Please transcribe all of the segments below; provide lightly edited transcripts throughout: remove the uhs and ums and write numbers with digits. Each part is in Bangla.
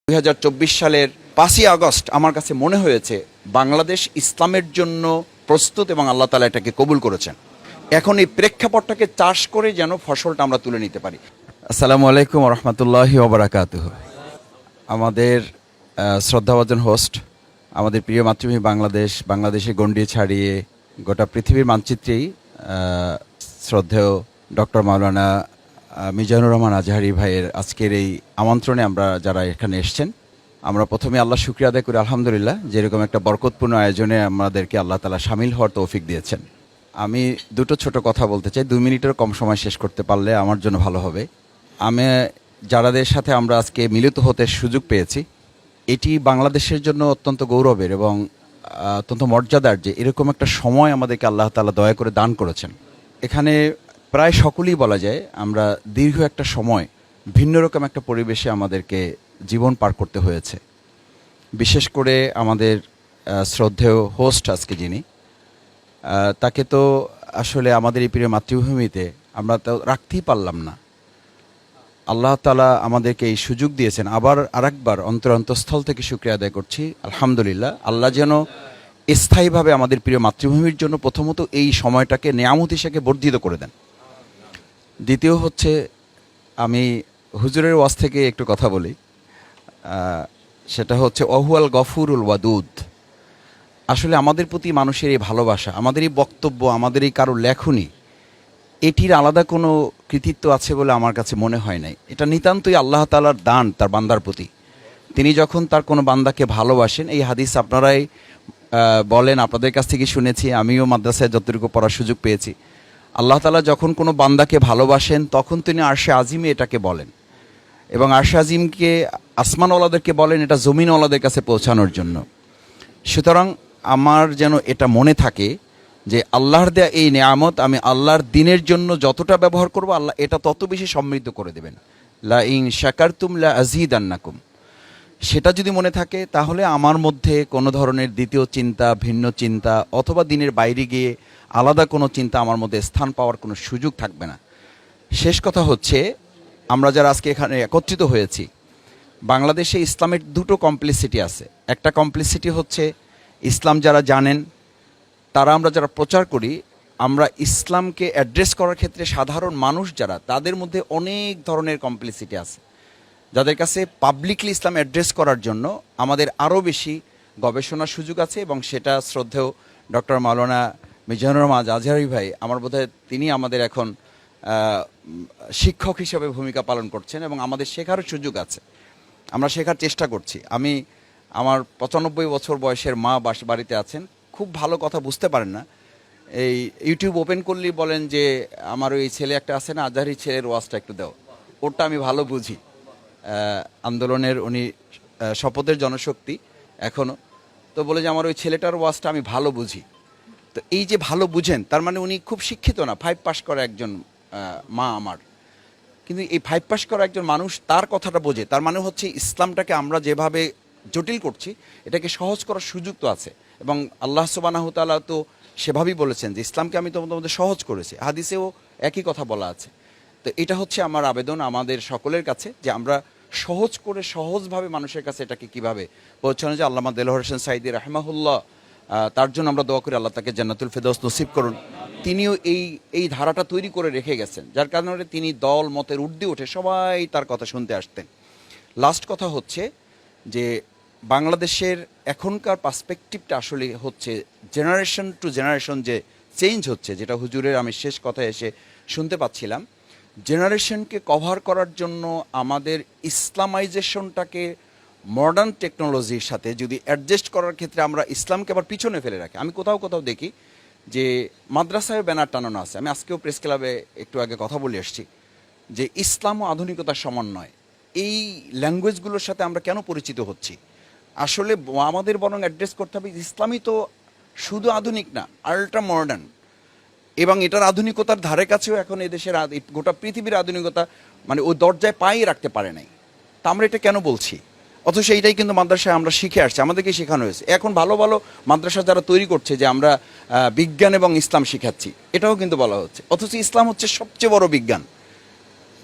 2024 সালের 5ই আগস্ট আমার কাছে মনে হয়েছে বাংলাদেশ ইসলামের জন্য প্রস্তুত এবং আল্লাহ তাআলা এটাকে কবুল করেছেন। এখন এই প্রেক্ষাপটটাকে চাষ করে যেন ফসলটা আমরা তুলে নিতে পারি। আসসালামু আলাইকুম ওয়া রাহমাতুল্লাহি ওয়া বারাকাতুহু। আমাদের শ্রদ্ধাভাজন হোস্ট, আমাদের প্রিয় মাতৃভূমি বাংলাদেশে গণ্ডি ছাড়িয়ে গোটা পৃথিবীর মানচিত্রেই শ্রদ্ধেয় ডক্টর মাওলানা মিজানুর রহমান আজহারি ভাইয়ের আজকের এই আমন্ত্রণে আমরা যারা এখানে এসেছেন, আমরা প্রথমে আল্লাহ শুকরিয়া আদায় করি আলহামদুলিল্লাহ, যেরকম একটা বরকতপূর্ণ আয়োজনে আমাদেরকে আল্লাহ তাআলা শামিল হওয়ার তৌফিক দিয়েছেন। আমি দুটো ছোট কথা বলতে চাই, 2 মিনিটের কম সময় শেষ করতে পারলে আমার জন্য ভালো হবে। আমি যারাদের সাথে আমরা আজকে মিলিত হতে সুযোগ পেয়েছি, এটি বাংলাদেশের জন্য অত্যন্ত গৌরবের এবং অত্যন্ত মর্যাদার যে এরকম একটা সময় আমাদেরকে আল্লাহ তাআলা দয়া করে দান করেছেন। এখানে প্রায় সকলেই বলা যায় আমরা দীর্ঘ একটা সময় ভিন্ন রকম একটা পরিবেশে আমাদেরকে জীবন পার করতে হয়েছে। বিশেষ করে আমাদের শ্রদ্ধেয় হোস্ট আজকে যিনি, তাকে তো আসলে আমাদের এই প্রিয় মাতৃভূমিতে আমরা তো রাখতেই পারলাম না। আল্লাহ তাআলা আমাদেরকে এই সুযোগ দিয়েছেন। আবার আরেকবার অন্তরস্থল থেকে শুকরিয়া আদায় করছি আলহামদুলিল্লাহ। আল্লাহ যেন স্থায়ীভাবে আমাদের প্রিয় মাতৃভূমির জন্য প্রথমত এই সময়টাকে নেয়ামত হিসেবে বর্ধিত করে দেন। দ্বিতীয় হচ্ছে, আমি হুজুরের ওয়াজ থেকে একটু কথা বলি, সেটা হচ্ছে অহুয়াল গফুরুল ওয়াদুদ। আসলে আমাদের প্রতি মানুষের এই ভালোবাসা, আমাদের এই বক্তব্য, আমাদের এই কারো লেখনী, এটির আলাদা কোনো কৃতিত্ব আছে বলে আমার কাছে মনে হয় নাই। এটা নিতান্তই আল্লাহ তাআলার দান তার বান্দার প্রতি। তিনি যখন তার কোনো বান্দাকে ভালোবাসেন, এই হাদিস আপনারাই বলেন, আপনাদের কাছ থেকে শুনেছি, আমিও মাদ্রাসায় যতটুকু পড়ার সুযোগ পেয়েছি, আল্লাহ তাআলা যখন কোনো বান্দাকে ভালোবাসেন তখন তিনি আরশে আজিমে এটাকে বলেন, এবং আরশে আজিমকে আসমানওয়ালাদেরকে বলেন এটা জমিনওয়ালাদের কাছে পৌঁছানোর জন্য। সুতরাং আমার যেন এটা মনে থাকে যে আল্লাহর দেয়া এই নেয়ামত আমি আল্লাহর দিনের জন্য যতটা ব্যবহার করব, আল্লাহ এটা তত বেশি সমৃদ্ধ করে দেবেন। লা ইন শাকারতুম লা আযীদান্নাকুম। সেটা যদি মনে থাকে তাহলে আমার মধ্যে কোনো ধরনের দ্বিতীয় চিন্তা, ভিন্ন চিন্তা অথবা দিনের বাইরে গিয়ে আলাদা কোনো চিন্তা আমার মধ্যে স্থান পাওয়ার কোনো সুযোগ থাকবে না। শেষ কথা হচ্ছে, আমরা যারা আজকে এখানে একত্রিত হয়েছি, বাংলাদেশে ইসলামের দুটো কমপ্লিসিটি আছে। একটা কমপ্লিসিটি হচ্ছে ইসলাম যারা জানেন তারা, আমরা যারা প্রচার করি, আমরা ইসলামকে অ্যাড্রেস করার ক্ষেত্রে সাধারণ মানুষ যারা, তাদের মধ্যে অনেক ধরনের কমপ্লিসিটি আছে, যাদের কাছে পাবলিকলি ইসলাম অ্যাড্রেস করার জন্য আমাদের আরও বেশি গবেষণার সুযোগ আছে। এবং সেটা শ্রদ্ধেয় ডক্টর মাওলানা মিজানুর রহমান আজহারি ভাই, আমার বোধহয় তিনি আমাদের এখন শিক্ষক হিসেবে ভূমিকা পালন করছেন এবং আমাদের শেখারও সুযোগ আছে, আমরা শেখার চেষ্টা করছি। আমি আমার 95 বছর বয়সের মা বাড়িতে আছেন, খুব ভালো কথা বুঝতে পারেন না, এই ইউটিউব ওপেন করলেই বলেন যে আমার ওই ছেলে একটা আছে না, আজহারি ছেলের ওয়াজটা একটু দাও। ওরটা আমি ভালো বুঝি, আন্দোলনের উনি শপথের জনশক্তি এখনও, তো বলে যে আমার ওই ছেলেটার ওয়াজটা আমি ভালো বুঝি। তো এই যে ভালো বুঝেন, তার মানে উনি খুব শিক্ষিত না, 5 পাস করা একজন মা আমার। কিন্তু এই 5 পাস করা একজন মানুষ তার কথাটা বোঝে, তার মানে হচ্ছে ইসলামটাকে আমরা যেভাবে জটিল করছি এটাকে সহজ করার সুযোগ তো আছে। এবং আল্লাহ সুবহানাহু ওয়া তাআলা তো সেভাবেই বলেছেন যে ইসলামকে আমি তোমাদের মধ্যে সহজ করেছি, হাদিসেও একই কথা বলা আছে। তো এটা হচ্ছে আমার আবেদন আমাদের সকলের কাছে, যে আমরা সহজ করে সহজভাবে মানুষের কাছে এটাকে কীভাবে পৌঁছানো যায়। আল্লামা দেলোয়ার হোসেন সাঈদী রাহিমাহুল্লাহ, তার জন্য আমরা দোয়া করি আল্লাহ তাকে জান্নাতুল ফেরদৌস নসিব করুন। তিনিও এই ধারাটা তৈরি করে রেখে গেছেন, যার কারণে তিনি দল মতের ঊর্ধ্বে উঠে সবাই তার কথা শুনতে আসতেন। লাস্ট কথা হচ্ছে যে বাংলাদেশের এখনকার পার্সপেক্টিভটা আসলে হচ্ছে জেনারেশন টু জেনারেশন যে চেঞ্জ হচ্ছে, যেটা হুজুরের আমি শেষ কথায় এসে শুনতে পাচ্ছিলাম, জেনারেশনকে কভার করার জন্য আমাদের ইসলামাইজেশনটাকে মডার্ন টেকনোলজির সাথে যদি অ্যাডজাস্ট করার ক্ষেত্রে আমরা ইসলামকে আবার পিছনে ফেলে রাখি। আমি কোথাও দেখি যে মাদ্রাসায় ব্যানার টানানো আছে, আমি আজকেও প্রেস ক্লাবে একটু আগে কথা বলে এসেছি যে ইসলাম ও আধুনিকতার সমন্বয়। এই ল্যাঙ্গুয়েজগুলোর সাথে আমরা কেন পরিচিত হচ্ছি? আসলে আমাদের বরং অ্যাড্রেস করতে হবে ইসলামই তো শুধু আধুনিক না, আল্ট্রা মডার্ন, এবং এটার আধুনিকতার ধারে কাছেও এখন এদেশের গোটা পৃথিবীর আধুনিকতা মানে ওই দরজায় পাই রাখতে পারে নাই। তা আমরা এটা কেন বলছি? অথচ এইটাই কিন্তু মাদ্রাসায় আমরা শিখে আসছি, আমাদেরকে শেখানো হয়েছে। এখন ভালো ভালো মাদ্রাসা যারা তৈরি করছে যে আমরা বিজ্ঞান এবং ইসলাম শিখাচ্ছি, এটাও কিন্তু বলা হচ্ছে, অথচ ইসলাম হচ্ছে সবচেয়ে বড় বিজ্ঞান।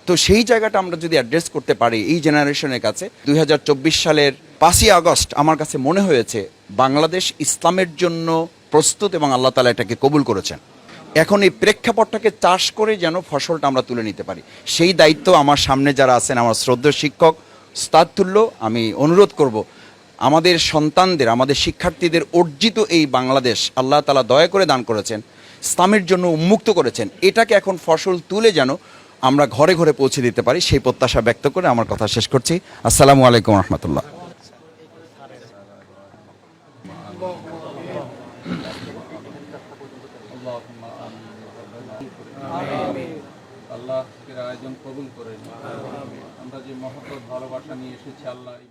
তো সেই জায়গাটা আমরা যদি অ্যাড্রেস করতে পারি এই জেনারেশনের কাছে, 2024 সালের 5ই আগস্ট আমার কাছে মনে হয়েছে বাংলাদেশ ইসলামের জন্য প্রস্তুত এবং আল্লাহ তাআলা এটাকে কবুল করেছেন। এখন এই প্রেক্ষাপটটাকে চাষ করে যেন ফসলটা আমরা তুলে নিতে পারি, সেই দায়িত্ব আমার সামনে যারা আছেন, আমার শ্রদ্ধেয় শিক্ষক উস্তাদ তুল্য, আমি অনুরোধ করব আমাদের সন্তানদের, আমাদের শিক্ষার্থীদের অর্জিত এই বাংলাদেশ আল্লাহ তাআলা দয়া করে দান করেছেন, ইসলামের জন্য উন্মুক্ত করেছেন, এটাকে এখন ফসল তুলে যেন আমরা ঘরে ঘরে পৌঁছে দিতে পারি, সেই প্রত্যাশা ব্যক্ত করে আমার কথা শেষ করছি। আসসালামু আলাইকুম রহমতুল্লাহ। আল্লাহ আয়োজন কবুল করেন। আমরা যে মহব্বত ভালোবাসা নিয়ে এসেছি, আল্লাহ এই